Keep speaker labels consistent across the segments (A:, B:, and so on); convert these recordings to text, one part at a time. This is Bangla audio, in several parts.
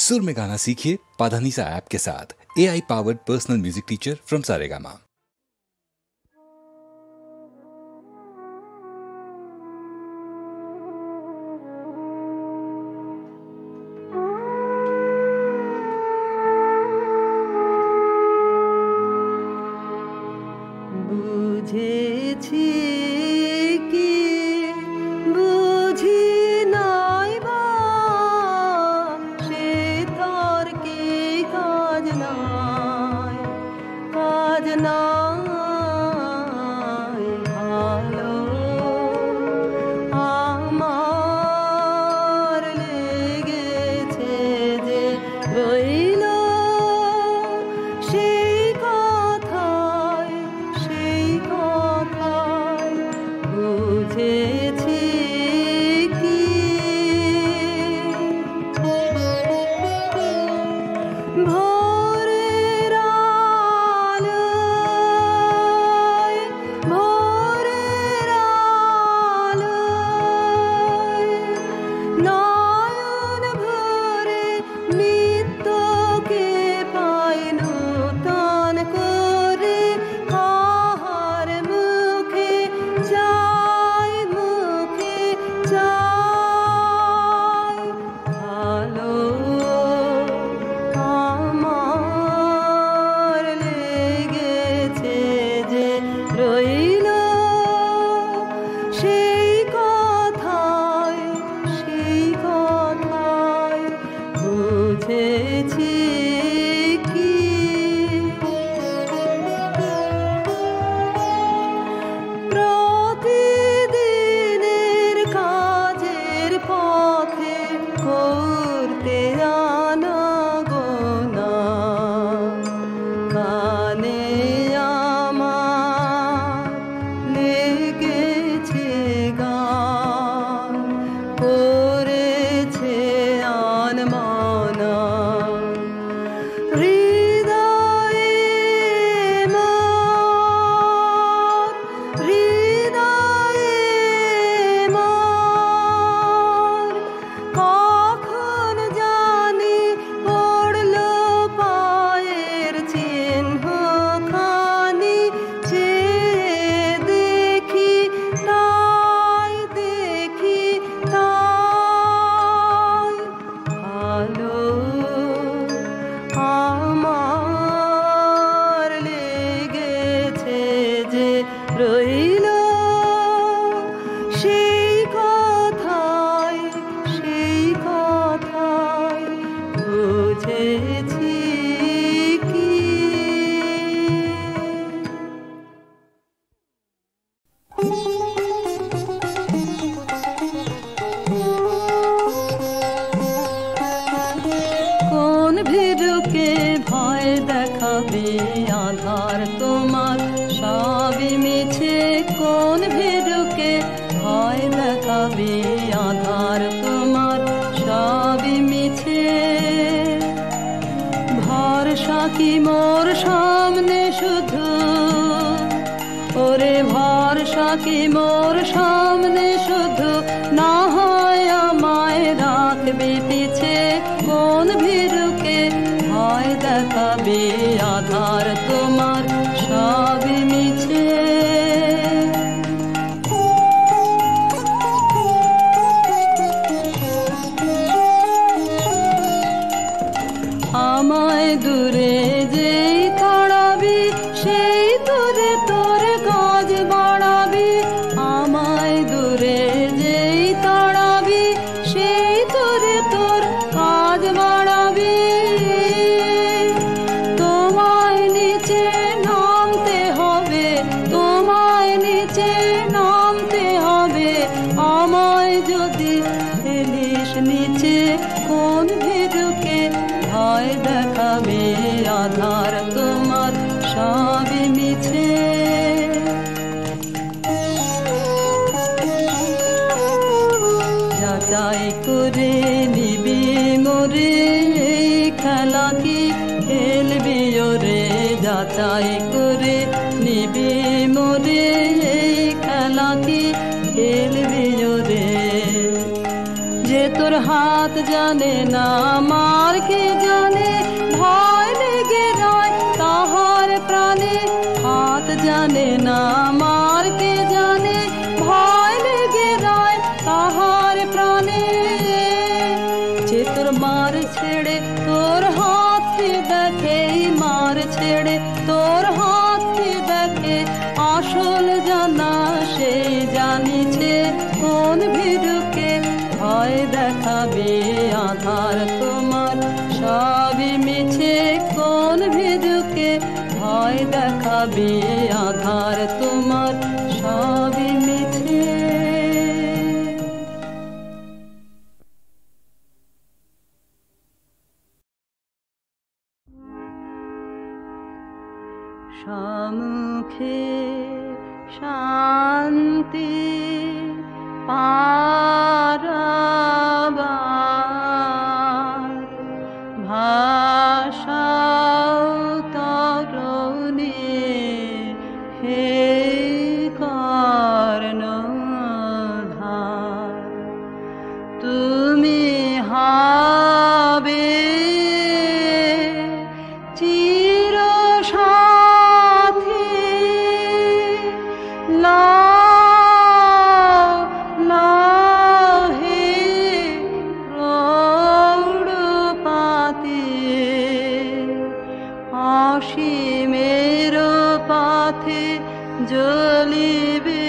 A: सुर में गाना सीखिए पाधानीसा ऐप के साथ। AI powered personal music teacher from Saregama.
B: তোর হাত জানে না মার কে মার ছেড়ে তোর হাতটি দেখে, মার ছেড়ে তোর হাতটি দেখে, আসল জানা সে জানিছে কোন ভীরুকে। ভয় দেখাবে আধার তোমার সবই মিছে কোন ভীরুকে, ভয় দেখাবে আধার তোমার সবই মিছে। সম্মুখে শান্তি পারাবার, ভাষাও তরণে হে কর্ণধার। তুমি হবে চির সাথী, লাও লাও হে প্রৌঢ়পাতে, অসীমের পথে জ্বলিবে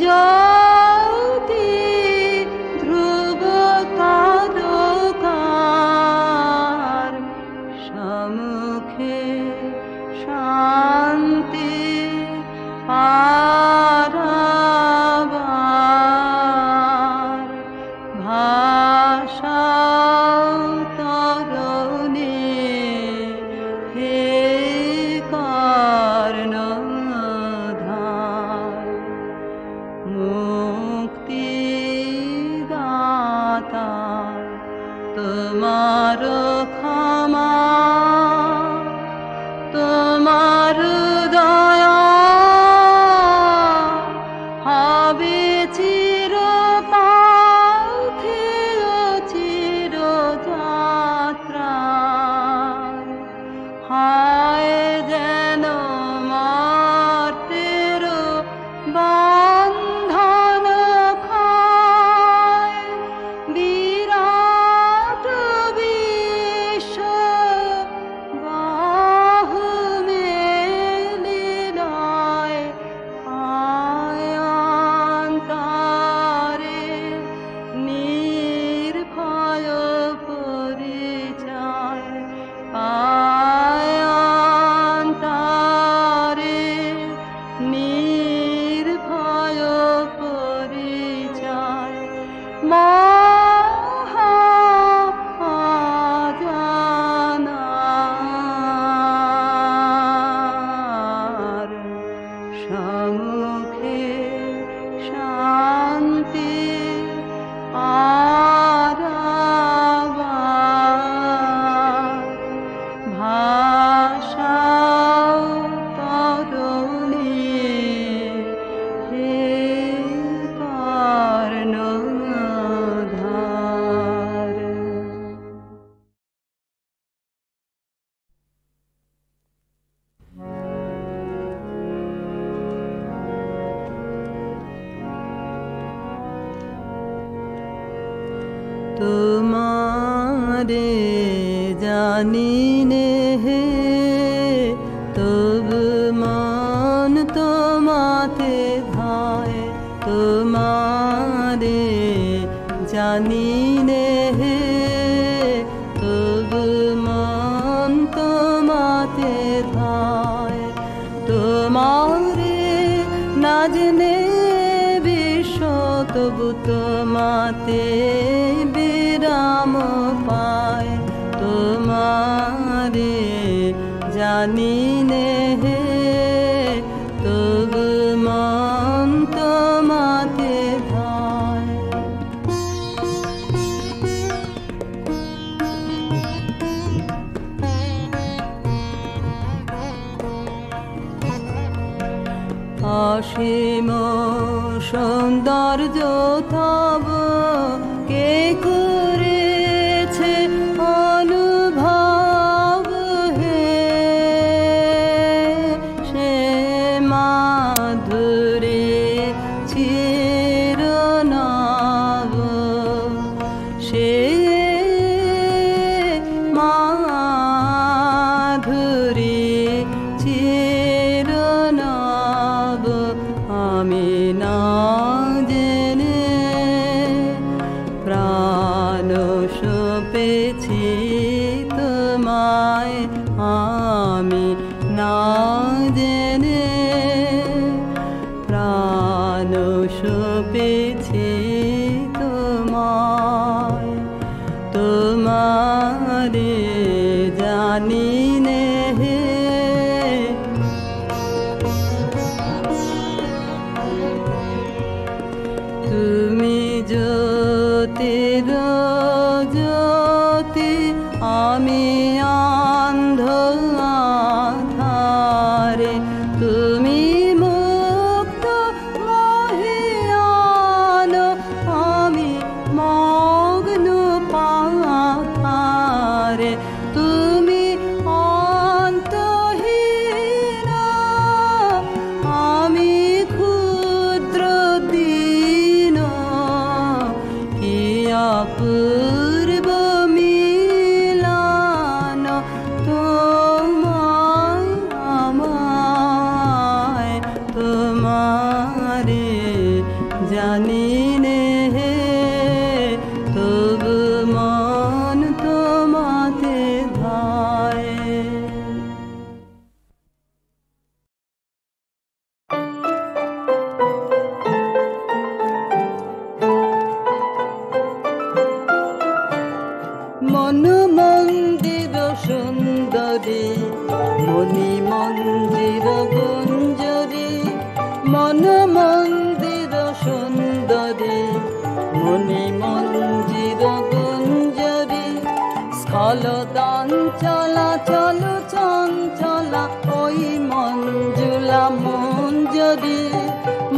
B: জ্যোতি ধ্রুব তারকার। সম্মুখে শান্তি পারাবার, ভাষাও তরণে হে কর্ণধার। মুক্তি দাতা তোমার ক্ষমা, তোমার দয়া হবে চির পথে ও চির যাত্রা। হয় যেন মর্তের বন্ধন ক্ষয়, বিরাট বিশ্ব বাহু মেলিলয়। অন্তরে নির্ভয় পরিচয়, অন্তরে নির্ভয় পরিচয়। মহা অজানার সম্মুখে শান্তি পারাবার, ভাষাও তরণে হে কর্ণধার। তোমারে জানিনে হে তবু মন তোমাতে ধায়, তোমারে জানিনে হে তবু মন তোমাতে ধায়। তোমারে না জেনে বিশ্ব তবু তোমাতে বিরাম পায়, তোমারে জানিনে হে তবু মন তোমাতে ধায়। অসীম সৌন্দর্য তব কে করেছে অনুভব হে, সে মাধুরী চিরনব। সে মাধুরী চিরনব আমি না জেনে প্রাণ সপেছি তোমায় আমি না জেনে প্রাণ সপেছি তোমায় তোমারে জানি নে তুমি জ্যোতির জ্যোতি আমি অন্ধ আধারে তুমি মুক্ত মহিয়ান আমি মগ্ন পাথারে তুমি অন্তহীন আমি ক্ষুদ্র দীন কি অপূর্ব মিলন তোমায় আমায় তোমারে জানি নে তবু মন তোমাতে ধায় মন মন্দির সুন্দরী মণি মন্দির গুঞ্জরী মন মন্দির সুন্দরী মণি মন্দির গুঞ্জরী স্থলদান চলা চলো চঞ্চলা ওই মঞ্জুলা মঞ্জরী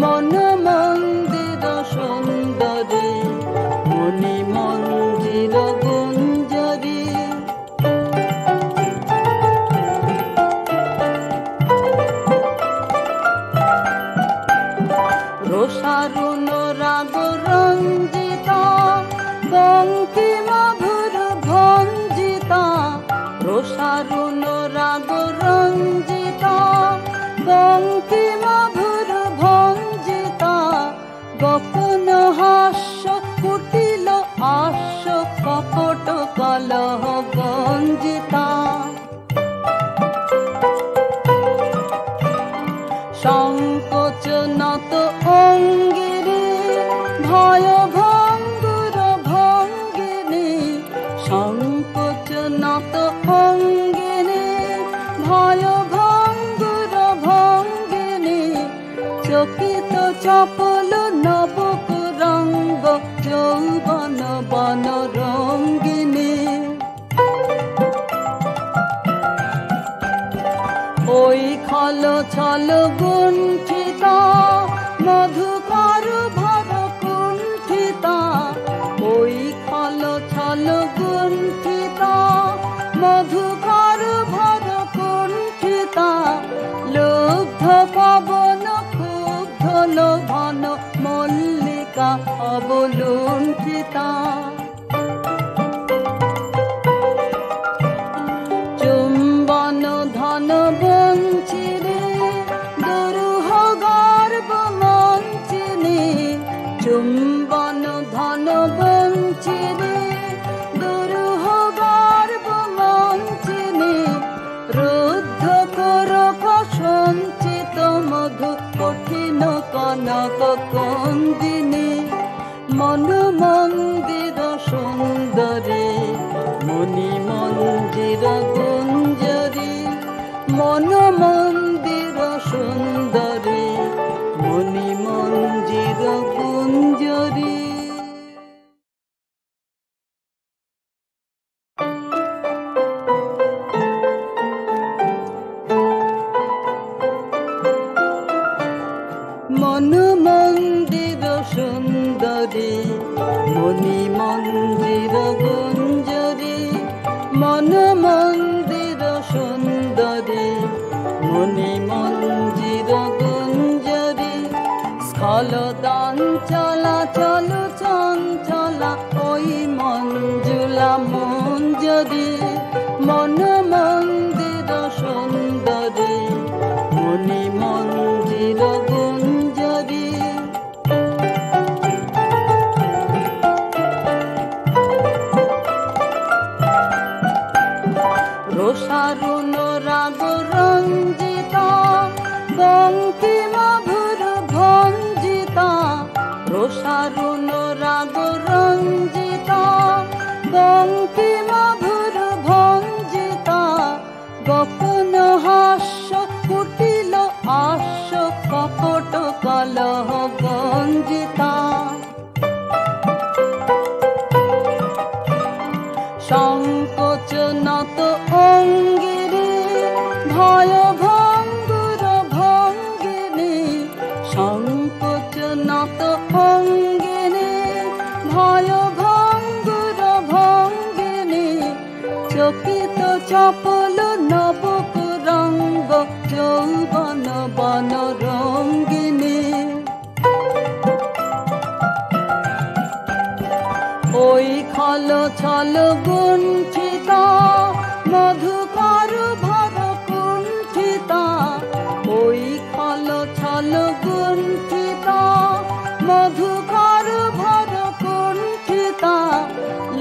B: মন মন্দির সুন্দরী মণি মন্দির গুঞ্জরী রোষারুণ রাগ রঞ্জিতা বঙ্কিমা ভুর ভঞ্জিতা রোষারুণ রাগ রঞ্জিতা বঙ্কিমা ভুর ভঞ্জিতা গোপন হাস্য কুটিল হাস্য কপট কলহ গঞ্জিতা সংকোচ নত অঙ্গিনী ভয় ভঙ্গুর ভঙ্গিনী সংকোচ নত অঙ্গিনী ভয় ভঙ্গুর ভঙ্গিনী চকিত চপল নবকুরঙ্গ যৌবন বন রঙ্গিনী ওই খল ছল গুণ্ঠিতা মধুকর ভর কুণ্ঠিতা ওই খল ছল গুণ্ঠিতা মধুকর ভর কুণ্ঠিতা লুব্ধ পবন ক্ষুব্ধ লোভন মল্লিকা অবলুণ্ঠিতা চুম্বন ধন বঞ্চিনী দুরূহ গর্ব মঞ্চিনী চুম্বন ধন বঞ্চিনী দুরূহ গর্ব মঞ্চিনী রুদ্ধ করক সঞ্চিত মধু কঠিন কনক কন্দিনী মন মন্দির সুন্দরী মণি মন্দির গুঞ্জরী মন মন্দির সুন্দরী মণি মন্দির গুঞ্জরী মন মন্দির সুন্দরী মণি মন্দির গুঞ্জরী মন মন্দির সুন্দরী মেলা মঞ্জরি মন মন্দির সুন্দরী মণি মঞ্জির গুঞ্জরি রসারুণ রাগ রঞ্জিতা বঙ্কিমা ভুর ভঞ্জিতা রসারুণ রাগ রঞ্জিতা বঙ্কিমা ভুর ভঞ্জিতা গোপন হাস্য কুটিল হাস্য কপট কলহ গঞ্জিতা সংকোচ নত অঙ্গিনী ভয় ভঙ্গুর ভঙ্গিনী সংকোচ নত অঙ্গিনী ভয় ভঙ্গুর ভঙ্গিনী চকিত চপল নবক রঙ্গ যৌবন বন রঙ্গিনী ওই খল ছল গুণ্ঠিতা মধুকর ভর কুণ্ঠিতা ওই খল ছল গুণ্ঠিতা মধুকর ভর কুণ্ঠিতা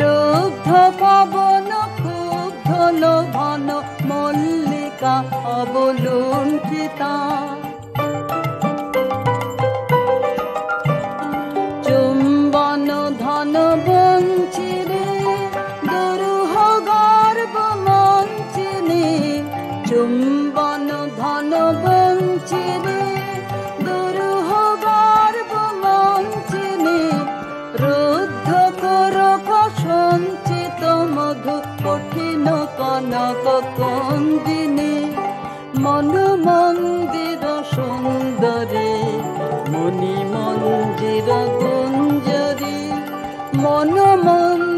B: লুব্ধ পবন ক্ষুব্ধ লোভন মল্লিকা অবলুণ্ঠিতা চুম্বন ধন বঞ্চিরে দুরূহ গর্ব মঞ্চিনে চুম্বন ধন বঞ্চিরে দুরূহ গর্ব মঞ্চিনে রুদ্ধ করক সঞ্চিত মধু কঠিন কনক কন্দিনী মন মন্দির সুন্দরী মণি মঞ্জির গুঞ্জরি মন মন্দির